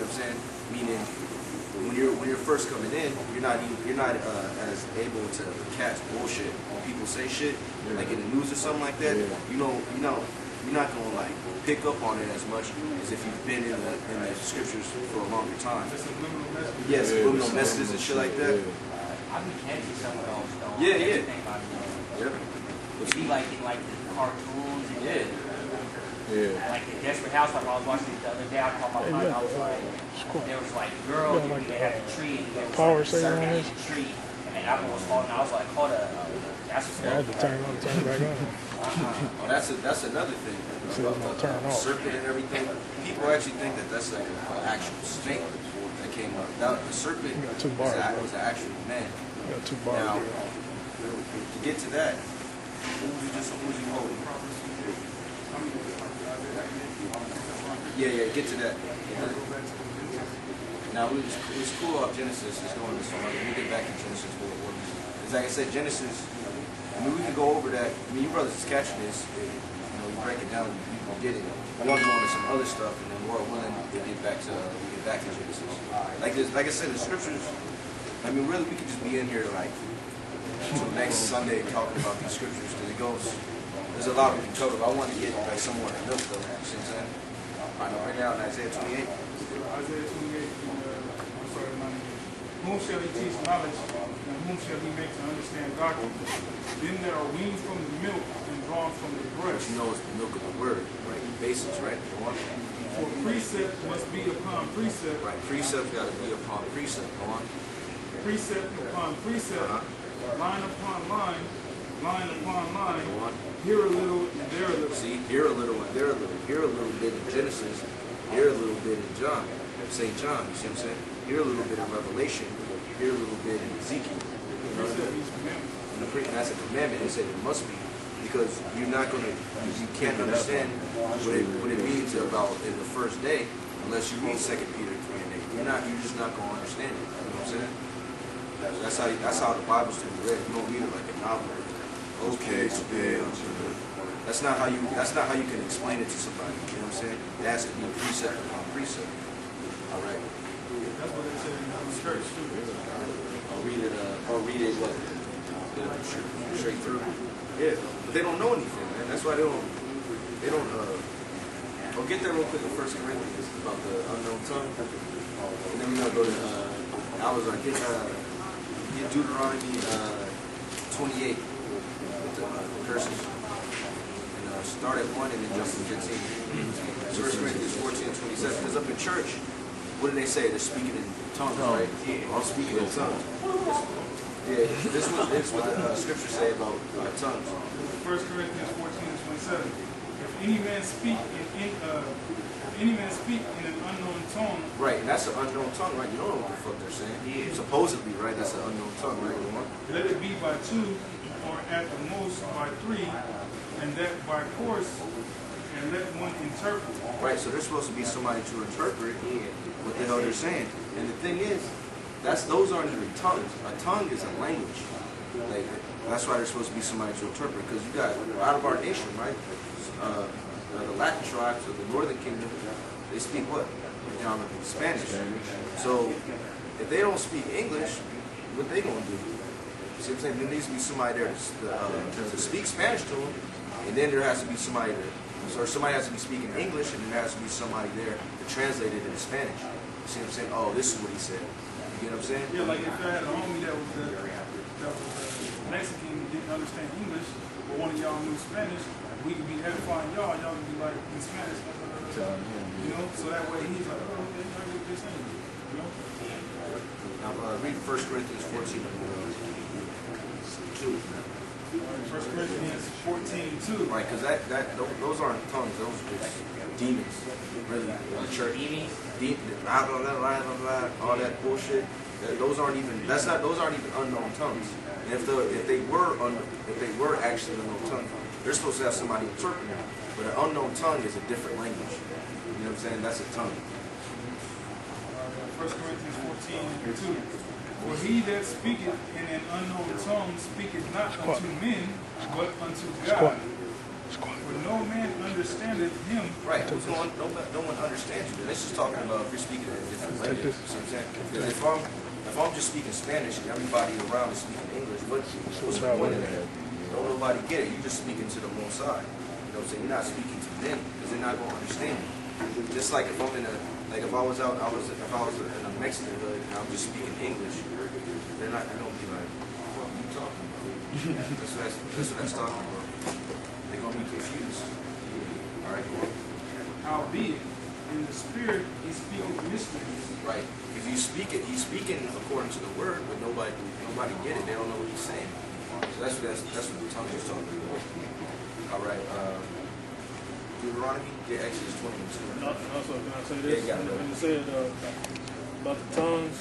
get what I'm saying? Meaning, when you're first coming in, you're not as able to catch bullshit when people say shit, like in the news or something like that. You're not gonna like pick up on it as much as if you've been in the scriptures for a longer time. Yes, subliminal messages and shit like that. I've been catching some of those though. Yeah. Would be like in like the cartoons and like the Desperate Housewives. I was watching it the other day. I called my friend. I was like, there was like girls and they had a tree and there was like a serpent in the tree and the apple was falling. I was like, hold up, that's what's I had to turn it back on. Oh, that's another thing about the serpent and everything. People actually think that that's like an actual snake that came up. Now, the serpent was an actual man. Now, to get to that, who was you holding? Yeah, get to that. Now, it was cool off Genesis is going this one. We'll get back to Genesis. It's like I said, Genesis, I mean, we can go over that. I mean, you brothers is catching this. You break it down, you get it. We want to go into some other stuff, and then Lord willing, we'll get back to Genesis. Like I said, the scriptures, I mean, really, we could just be in here like until next Sunday talking about these scriptures, because there's a lot we can cover. But I want to get like somewhere in the middle, though. You see what I'm saying? Right now in Isaiah 28. Isaiah 28, I'm sorry, 98. Whom shall he teach knowledge, and whom shall he make to understand doctrine? Then there are weaned from the milk and drawn from the breast. You know it's the milk of the word, right? Basics, right? For precept must be upon precept. Right, precept got to be upon precept. Go on. Precept upon precept, line upon line, line upon line. Go on. Here a little and there a little. See, here a little and there a little. Here a little bit in Genesis, here a little bit in John, St. John, you see what I'm saying? Here a little bit in Revelation, here a little bit in Ezekiel. You know what I mean? And that's a commandment. They said it must be, because you can't understand what it means about in the first day unless you read 2 Peter 3 and 8. You're just not going to understand it. You know what I'm saying? That's how the Bible's to be read. You don't read it like a novel. Okay, that's not how you can explain it to somebody. You know what I'm saying? It has to be precept upon precept. All right. That's what they said in the church too. Or read it what? Straight through. Yeah, but they don't know anything, man. That's why they don't. I'll get there real quick in 1 Corinthians about the unknown tongue, and then we're gonna go to. I was like, get Deuteronomy 28 with the curses, and start at 1 and then jump to 15. 1 Corinthians 14 and 27. Because up in church, what do they say? They're speaking in tongues, right? All speaking in tongues. Yeah, this is what the scriptures say about tongues. 1 Corinthians 14 and 27. If any man speak in an unknown tongue. Right, and that's an unknown tongue, right? You don't know what the fuck they're saying. Yeah. Supposedly, right? That's an unknown tongue, right? Let it be by 2, or at the most by 3, and that by course, and let one interpret. Right, so there's supposed to be somebody to interpret what the hell they're saying. And the thing is, those aren't even tongues. A tongue is a language. Like, that's why there's supposed to be somebody to interpret. Because you got out of our nation, right? The Latin tribes of the Northern Kingdom, they speak what? Spanish. So if they don't speak English, what they gonna do? See what I'm saying? There needs to be somebody there to speak Spanish to them, and then there has to be somebody somebody has to be speaking English, and there has to be somebody there to translate it into Spanish. You see what I'm saying? Oh, this is what he said. You get what I'm saying? Yeah, like if I had a homie that was Mexican, didn't understand English, but one of y'all knew Spanish, we could be edifying y'all could be like in Spanish, you know, so that way he's like, oh, okay, I get this thing, you know? Now, read 1 Corinthians 14 and 2. 1 Corinthians 14:2. Right, because those aren't tongues, those are just demons, really, in the church. Blah, blah, blah, blah, blah, blah, all that bullshit. Those aren't even unknown tongues. And if they were actually unknown tongues, they're supposed to have somebody interpreting it. But an unknown tongue is a different language. You know what I'm saying? That's a tongue. 1 Corinthians 14:2. For he that speaketh in an unknown tongue speaketh not unto men, but unto God. For no man understandeth him. Right. No one understands you. This is talking about if you're speaking in a different language. You see what I'm saying? Because if I'm just speaking Spanish and everybody around is speaking English, what's the point of that? Don't nobody get it. You're just speaking to the one side. You know what I'm saying? You're not speaking to them because they're not going to understand you. Just like if I'm in a, like if I was in a Mexican hood and I'm just speaking English, they're not going to be like, what are you talking about? That's what that's talking about. They're going to be confused. All right, go on. Howbeit, in the spirit he speaketh mysteries. Right. If you speak it, he's speaking according to the word, but nobody get it. They don't know what he's saying. So that's what the tongue is talking about. All right. Deuteronomy, Exodus 22. Also, can I say this? Yeah, When you said about the tongues,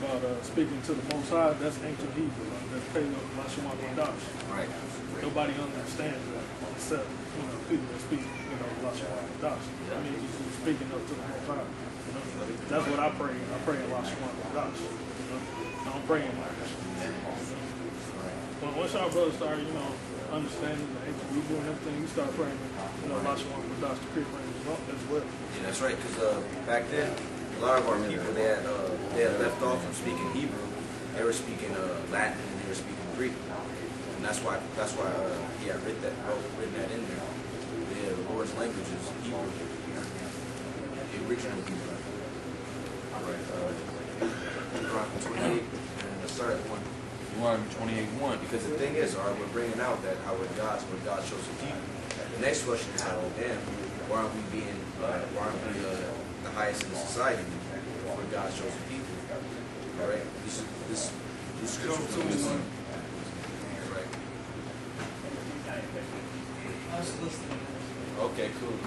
about speaking to the Most High, that's ancient Hebrew. That's Paleo Lashon Kodash. Right. Nobody understands that except people that speak Lashon Kodash. I mean, you're speaking up to the Most High. That's what I pray. I pray in Lashon Kodash. I don't pray in English. But once y'all brothers start, understanding the ancient Hebrew and everything, you start praying, Lashon Kodash to create as well. Yeah, that's right. Because back then, a lot of our people they had left off from speaking Hebrew. They were speaking Latin and they were speaking Greek, and that's why he had written that in there. The Lord's language is Hebrew, the original Hebrew. All right, Deuteronomy 28, and let's start at 1. Deuteronomy 28:1. Because the thing is, we're bringing out that how when God shows the people. The next question is, damn, why aren't we the highest in the society when God shows the people? All right, this scripture to me. Right. Okay, cool.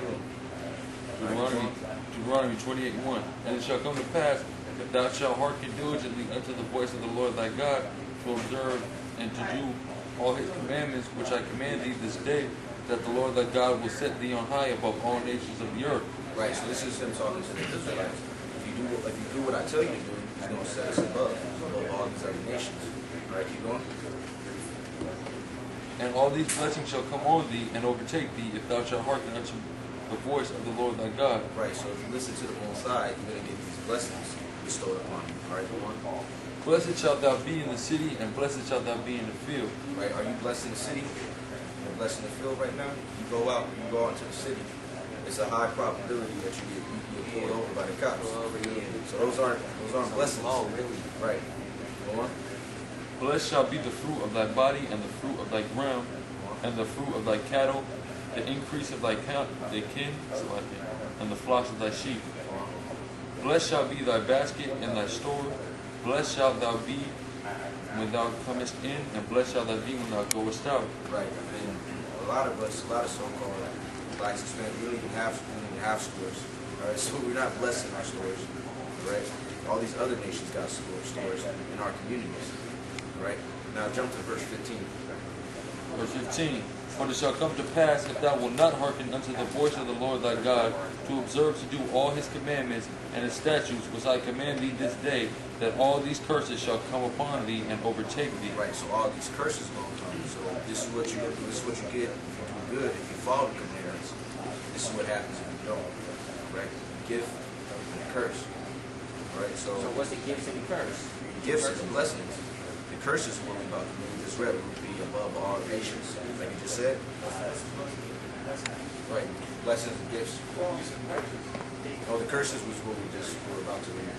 Deuteronomy 28:1. And it shall come to pass, if thou shalt hearken diligently unto the voice of the Lord thy God, to observe and to do all his commandments which I command thee this day, that the Lord thy God will set thee on high above all nations of the earth. Right, so this is him talking to the Israelites. If you do what I tell you to do, he's going to set us above all these other nations. All right, keep going. And all these blessings shall come on thee and overtake thee, if thou shalt hearken unto the voice of the Lord thy God. Right, so if you listen to the Most High, you're going to get these blessings bestowed upon you. All right, go on. Blessed shalt thou be in the city, and blessed shalt thou be in the field. Right, are you blessed in the city? You're blessed in the field right now? You go out into the city. It's a high probability that you get pulled over by the cops. So those aren't blessings. Oh, really? Right. Go on. Blessed shall be the fruit of thy body, and the fruit of thy ground, and the fruit of thy cattle, the increase of thy kin, and the flocks of thy sheep. Blessed shall be thy basket and thy store. Blessed shalt thou be when thou comest in, and blessed shalt thou be when thou goest out. Right. And a lot of so-called blacks and Hispanics, we don't even have stores. All right, so we're not blessed in our stores. Right. All these other nations got stores in our communities. Right. Now jump to verse 15. Verse 15. For it shall come to pass, if thou wilt not hearken unto the voice of the Lord thy God, to observe to do all his commandments and his statutes which I command thee this day, that all these curses shall come upon thee and overtake thee. Right, so all these curses going to come. So this is what you get if you do good, if you follow the commandments. This is what happens if you don't. Right? Gift and curse. Right? So what's the gifts and the curse? The gifts and the blessings. The curses is what we about to read. This read will be above all nations, like you just said. Right. Blessings and gifts. Oh, the curses was what we're about to read.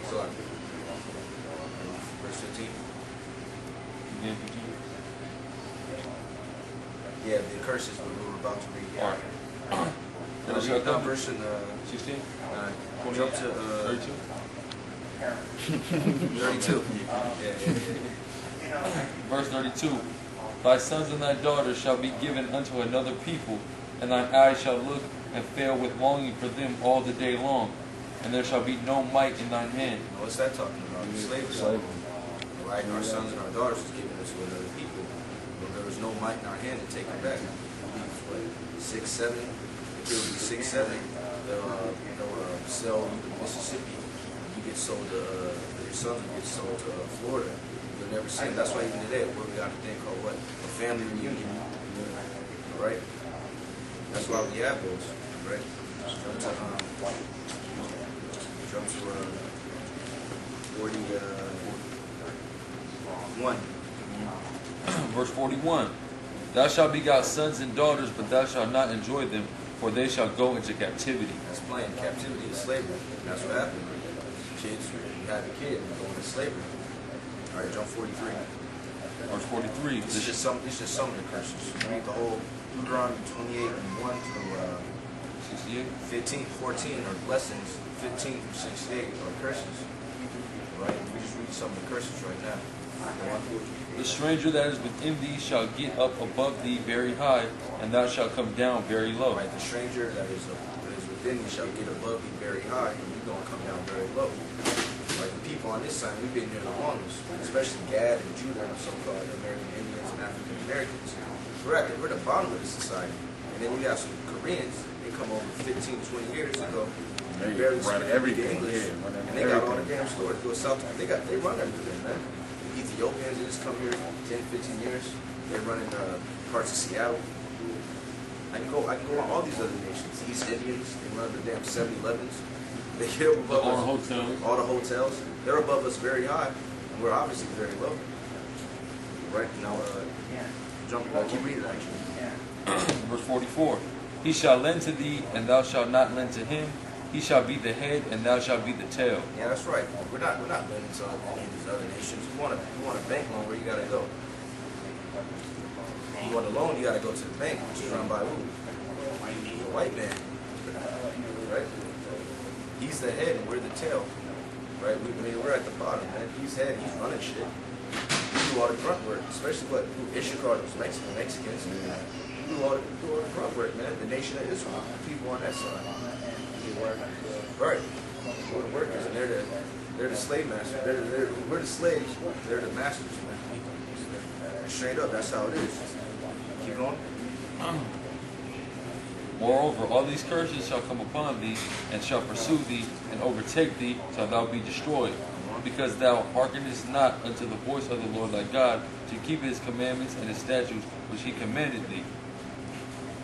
So, verse 15. Yeah, the curses what we were about to read. Yeah. All right. Read that verse in 16. Jump to 32. 32. Verse 32. Thy sons and thy daughters shall be given unto another people, and thine eyes shall look and fail with longing for them all the day long, and there shall be no might in thine hand. What's that talking about? Slavery. Right? Our sons and our daughters is given us to another people. But there was no might in our hand to take them back. What, 6, 7? If it would be 6, 7, they'll sell you to Mississippi. You get sold to, your sons will get sold to Florida. You'll never see them. That's why even today, we got a thing called what? A family reunion. right? That's why we have those, right? Jump to 41. Verse 41. Thou shalt begot sons and daughters, but thou shalt not enjoy them, for they shall go into captivity. That's plain. Captivity is slavery. That's what happened. Kids, you have a kid and go into slavery. All right, jump 43. Verse 43. It's just some of the curses. Read the whole Deuteronomy 28 and 1 through 68. 15, 14 are blessings. 15 through 68 are curses. Right? We just read some of the curses right now. The stranger that is within thee shall get up above thee very high, and thou shalt come down very low. Right? The stranger that is within thee shall get above thee very high, and you're going to come down very low. Like the people on this side, we've been here the longest, especially Gad and Judah and so-called American Indians and African Americans. We're the bottom of the society. And then you got some Koreans, they come over 15, 20 years ago, They barely run speak everything, English, yeah, run and they got all the everything. damn stores. Go south, they run everything, man. Ethiopians, they just come here 10, 15 years. They're running parts of Seattle. I can go on all these other nations. East Indians, they run the damn 7-Elevens. They get up above All us. the hotels. All the hotels. They're above us very high, and we're obviously very low. Right now, keep reading actually. Verse 44. He shall lend to thee, and thou shalt not lend to him. He shall be the head, and thou shalt be the tail. Yeah, that's right. We're not lending to any of these other nations. You want a bank loan, where you gotta go? You want a loan, you gotta go to the bank, which is run by who? The white man. Right? He's the head and we're the tail. Right? We're at the bottom, man. He's head, he's running shit. We do all the grunt work, especially what Ishikar, those Mexicans. We do all the grunt work, man. The nation of Israel, the people on that side. Right. We're the workers, and they're the slave masters. We're the slaves. They're the masters, man. Straight up, that's how it is. Keep going. Moreover, all these curses shall come upon thee, and shall pursue thee, and overtake thee, till thou be destroyed. Because thou hearkenest not unto the voice of the Lord thy God, to keep his commandments and his statutes which he commanded thee.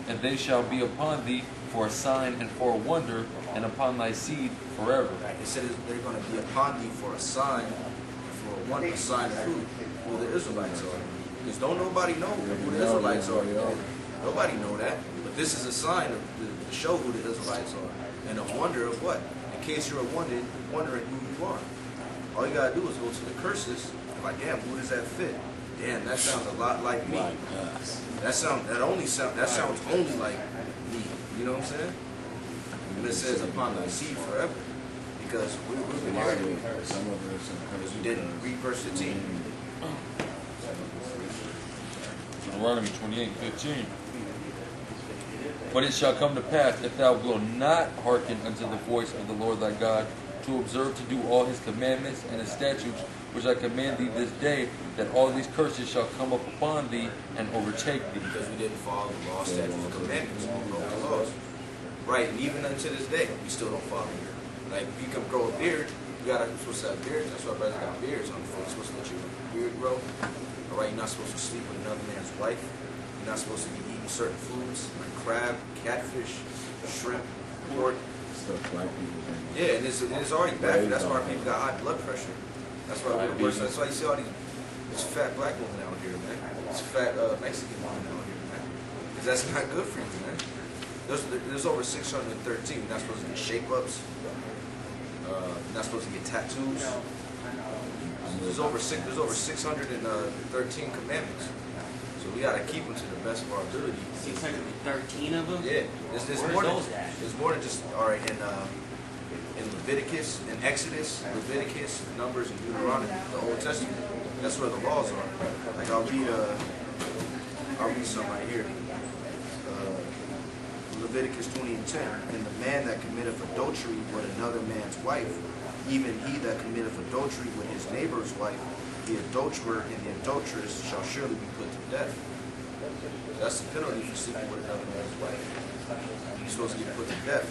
And they shall be upon thee for a sign and for a wonder, and upon thy seed forever. Right. It said they're going to be upon thee for a sign, for a wonder, a sign of who the Israelites are. Because don't nobody know who the Israelites are. Nobody know that. But this is a sign to show who the Israelites are. And a wonder of what? In case you're wondering who you are. All you gotta do is go to the curses. And like, damn, who does that fit? Damn, that sounds a lot like me. That sounds only like me. You know what I'm saying? And it says upon thy seed forever. Because we've been hearing it. Because we didn't read verse 15. Deuteronomy 28:15. But it shall come to pass, if thou wilt not hearken unto the voice of the Lord thy God, to observe to do all his commandments and his statutes, which I command thee this day, that all these curses shall come up upon thee and overtake thee. Because we didn't follow the law, statutes, and commandments. We broke the laws. Right, and even unto this day, we still don't follow it. Like, if you can grow a beard, you're supposed to have beards. That's why brothers got beards on the foot. You're supposed to let your beard grow. All right, you're not supposed to sleep with another man's wife. You're not supposed to be eating certain foods, like crab, catfish, shrimp, pork. Stuff black people think. Yeah, and it's already bad. That's why people got high blood pressure. That's why we're worse. That's why you see all these fat black women out here, man. These fat Mexican women out here, man. Because that's not good for you, man. There's over 613. You're not supposed to get shape-ups. You're not supposed to get tattoos. There's over 613 commandments. So we gotta keep them to the best of our ability. 613 of them? Yeah. There's Where's more than those at? there's more than just in Leviticus, in Exodus, Leviticus, Numbers, and Deuteronomy, the Old Testament. That's where the laws are. Like I'll read some right here. Leviticus 20:10. And the man that committeth adultery with another man's wife, even he that committeth adultery with his neighbor's wife, the adulterer and the adulteress shall surely be put to death. That's the penalty for sleeping with another man's wife. You're supposed to get put to death.